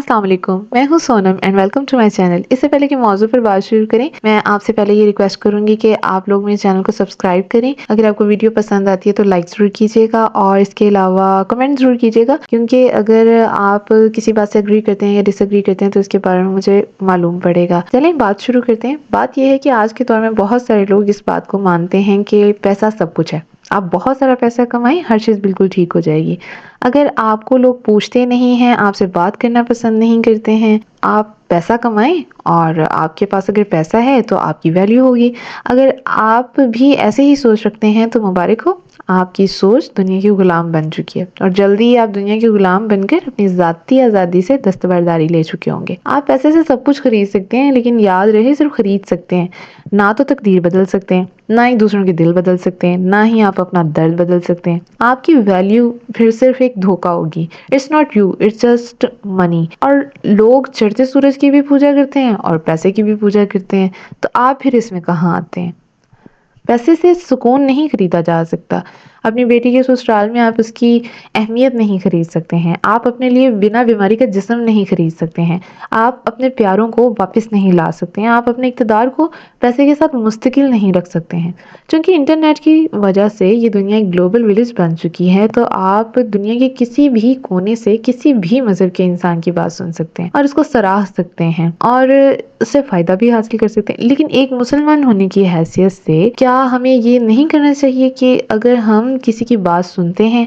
السلام علیکم، میں ہوں Sonam and welcome to my channel. اس سے پہلے کہ موضوع پر بات شروع کریں، میں آپ سے پہلے یہ ریکویسٹ کروں گی کہ آپ لوگ میرے چینل کو سبسکرائب کریں۔ اگر آپ کو ویڈیو پسند آتی ہے تو لائک ضرور کیجیے گا، اور اس کے علاوہ کمنٹ ضرور کیجیے گا، کیونکہ اگر آپ کسی بات سے اگری کرتے ہیں یا ڈس ایگری کرتے ہیں تو اس کے بارے میں مجھے معلوم پڑے گا۔ چلیں بات شروع کرتے ہیں۔ بات یہ ہے کہ آج کے دور میں بہت سارے لوگ اس بات کو مانتے ہیں کہ پیسہ سب کچھ ہے۔ آپ بہت سارا پیسہ کمائیں، ہر چیز بالکل ٹھیک ہو جائے گی۔ اگر آپ کو لوگ پوچھتے نہیں ہیں، آپ سے بات کرنا پسند نہیں کرتے ہیں، آپ پیسہ کمائیں، اور آپ کے پاس اگر پیسہ ہے تو آپ کی ویلیو ہوگی۔ اگر آپ بھی ایسے ہی سوچ رکھتے ہیں تو مبارک ہو، آپ کی سوچ دنیا کی غلام بن چکی ہے، اور جلدی ہی آپ دنیا کے غلام بن کر اپنی ذاتی آزادی سے دستبرداری لے چکے ہوں گے۔ آپ پیسے سے سب کچھ خرید سکتے ہیں، لیکن یاد رہے صرف خرید سکتے ہیں، نہ تو تقدیر بدل سکتے ہیں، نہ ہی دوسروں کے دل بدل سکتے ہیں، نہ ہی آپ اپنا درد بدل سکتے ہیں۔ آپ کی ویلیو پھر صرف ایک دھوکہ ہوگی۔ It's not you, it's just money. اور لوگ چڑھتے سورج کی بھی پوجا کرتے ہیں اور پیسے کی بھی پوجا کرتے ہیں، تو آپ پھر اس میں کہاں آتے ہیں؟ پیسے سے سکون نہیں خریدا جا سکتا۔ اپنی بیٹی کے سسرال میں آپ اس کی اہمیت نہیں خرید سکتے ہیں۔ آپ اپنے لیے بنا بیماری کا جسم نہیں خرید سکتے ہیں۔ آپ اپنے پیاروں کو واپس نہیں لا سکتے ہیں۔ آپ اپنے اقتدار کو پیسے کے ساتھ مستقل نہیں رکھ سکتے ہیں۔ چونکہ انٹرنیٹ کی وجہ سے یہ دنیا ایک گلوبل ولیج بن چکی ہے، تو آپ دنیا کے کسی بھی کونے سے کسی بھی مذہب کے انسان کی بات سن سکتے ہیں اور اس کو سراہ سکتے ہیں اور اس سے فائدہ بھی حاصل کر سکتے ہیں۔ لیکن ایک مسلمان ہونے کی حیثیت سے کیا ہمیں یہ نہیں کرنا چاہیے کہ اگر ہم کسی کی بات سنتے ہیں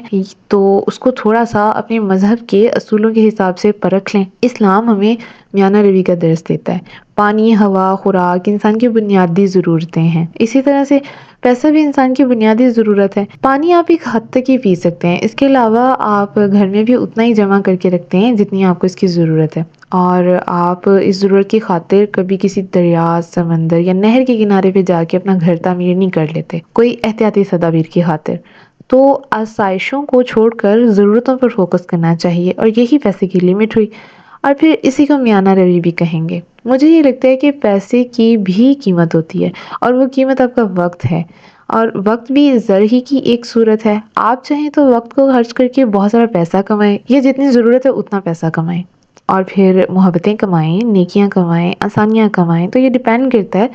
تو اس کو تھوڑا سا اپنے مذہب کے اصولوں کے حساب سے پرکھ لیں؟ اسلام ہمیں میانہ روی کا درس دیتا ہے۔ پانی، ہوا، خوراک انسان کی بنیادی ضرورتیں ہیں۔ اسی طرح سے پیسہ بھی انسان کی بنیادی ضرورت ہے۔ پانی آپ ایک حد تک ہی پی سکتے ہیں، اس کے علاوہ آپ گھر میں بھی اتنا ہی جمع کر کے رکھتے ہیں جتنی آپ کو اس کی ضرورت ہے، اور آپ اس ضرورت کی خاطر کبھی کسی دریا، سمندر یا نہر کے کنارے پہ جا کے اپنا گھر تعمیر نہیں کر لیتے، کوئی احتیاطی تدابیر کی خاطر۔ تو آسائشوں کو چھوڑ کر ضرورتوں پر فوکس کرنا چاہیے، اور یہی پیسے کی لمٹ ہوئی، اور پھر اسی کو میانہ روی بھی کہیں گے۔ مجھے یہ لگتا ہے کہ پیسے کی بھی قیمت ہوتی ہے، اور وہ قیمت آپ کا وقت ہے، اور وقت بھی زر ہی کی ایک صورت ہے۔ آپ چاہیں تو وقت کو خرچ کر کے بہت سارا پیسہ کمائیں، یا جتنی ضرورت ہے اتنا پیسہ کمائیں، اور پھر محبتیں کمائیں، نیکیاں کمائیں، آسانیاں کمائیں۔ تو یہ ڈیپینڈ کرتا ہے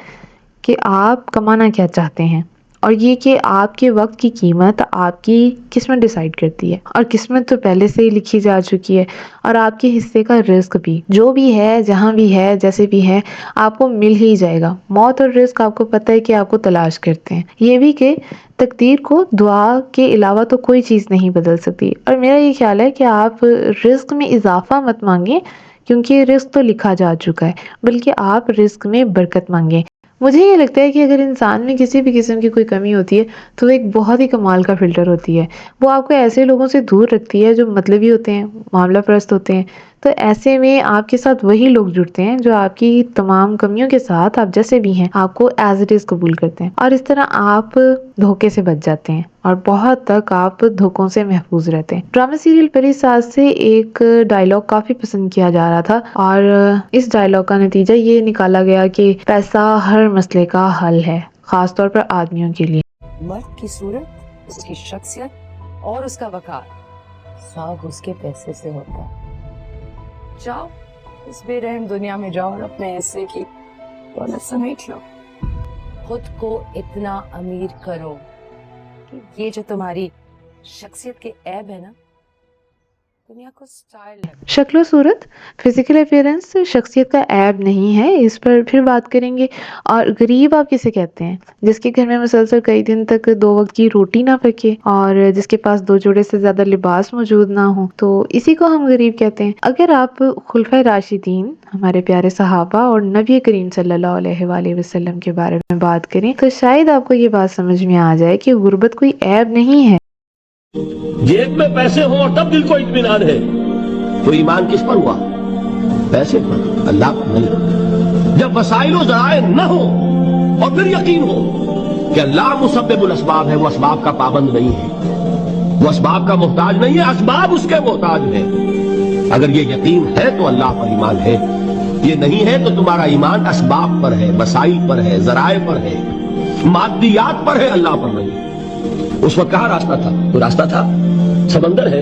کہ آپ کمانا کیا چاہتے ہیں، اور یہ کہ آپ کے وقت کی قیمت آپ کی قسمت ڈیسائیڈ کرتی ہے، اور قسمت تو پہلے سے ہی لکھی جا چکی ہے، اور آپ کے حصے کا رزق بھی جو بھی ہے، جہاں بھی ہے، جیسے بھی ہے، آپ کو مل ہی جائے گا۔ موت اور رزق آپ کو پتہ ہے کہ آپ کو تلاش کرتے ہیں۔ یہ بھی کہ تقدیر کو دعا کے علاوہ تو کوئی چیز نہیں بدل سکتی، اور میرا یہ خیال ہے کہ آپ رزق میں اضافہ مت مانگیں، کیونکہ رزق تو لکھا جا چکا ہے، بلکہ آپ رزق میں برکت مانگیں۔ مجھے یہ لگتا ہے کہ اگر انسان میں کسی بھی قسم کی کوئی کمی ہوتی ہے تو وہ ایک بہت ہی کمال کا فلٹر ہوتی ہے۔ وہ آپ کو ایسے لوگوں سے دور رکھتی ہے جو مطلبی ہوتے ہیں، معاملہ پرست ہوتے ہیں۔ تو ایسے میں آپ کے ساتھ وہی لوگ جڑتے ہیں جو آپ کی تمام کمیوں کے ساتھ آپ جیسے بھی ہیں آپ کو ایز اٹ از قبول کرتے ہیں، اور اس طرح آپ دھوکے سے بچ جاتے ہیں، اور بہت تک آپ دھوکوں سے محفوظ رہتے ہیں۔ ڈرامہ سیریل پری ساز سے ایک ڈائلاگ کافی پسند کیا جا رہا تھا، اور اس ڈائلاگ کا نتیجہ یہ نکالا گیا کہ پیسہ ہر مسئلے کا حل ہے، خاص طور پر آدمیوں کے لیے۔ مرد کی صورت، اس کی شخصیت اور اس کا وقار سب اس کے پیسے سے ہوتا ہے۔ جاؤ اس بے رحم دنیا میں جاؤ اور اپنے حصے کی دولت سمیٹ لو۔ خود کو اتنا امیر کرو کہ یہ جو تمہاری شخصیت کے عیب ہے نا، دنیا کو سٹائل لگے۔ شکل و صورت، فزیکل اپیرنس شخصیت کا عیب نہیں ہے، اس پر پھر بات کریں گے۔ اور غریب آپ کسے کہتے ہیں؟ جس کے گھر میں مسلسل کئی دن تک 2 وقت کی روٹی نہ پکے، اور جس کے پاس 2 جوڑے سے زیادہ لباس موجود نہ ہو، تو اسی کو ہم غریب کہتے ہیں۔ اگر آپ خلفائے راشدین، ہمارے پیارے صحابہ اور نبی کریم صلی اللہ علیہ وآلہ وسلم کے بارے میں بات کریں تو شاید آپ کو یہ بات سمجھ میں آ جائے کہ غربت کوئی عیب نہیں ہے۔ جیب میں پیسے ہوں اور تب دل کو اطمینان ہے، تو ایمان کس پر ہوا؟ پیسے پر، اللہ پر نہیں۔ جب وسائل و ذرائع نہ ہو اور پھر یقین ہو کہ اللہ مسبب الاسباب ہے، وہ اسباب کا پابند نہیں ہے، وہ اسباب کا محتاج نہیں ہے، اسباب اس کے محتاج ہیں۔ اگر یہ یقین ہے تو اللہ پر ایمان ہے، یہ نہیں ہے تو تمہارا ایمان اسباب پر ہے، وسائل پر ہے، ذرائع پر ہے، مادیات پر ہے، اللہ پر نہیں۔ اس وقت کہاں راستہ تھا؟ تو راستہ تھا سمندر ہے،